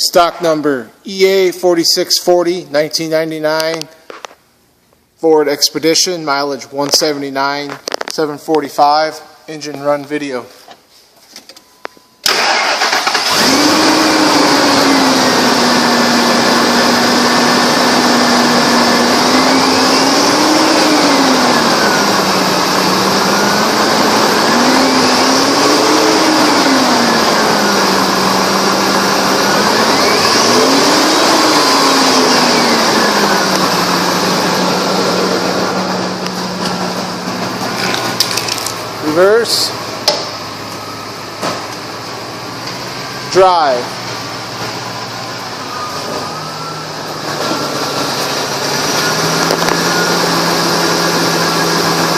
Stock number EA4640, 1999, Ford Expedition, mileage 179, 745, engine run video. Reverse, drive.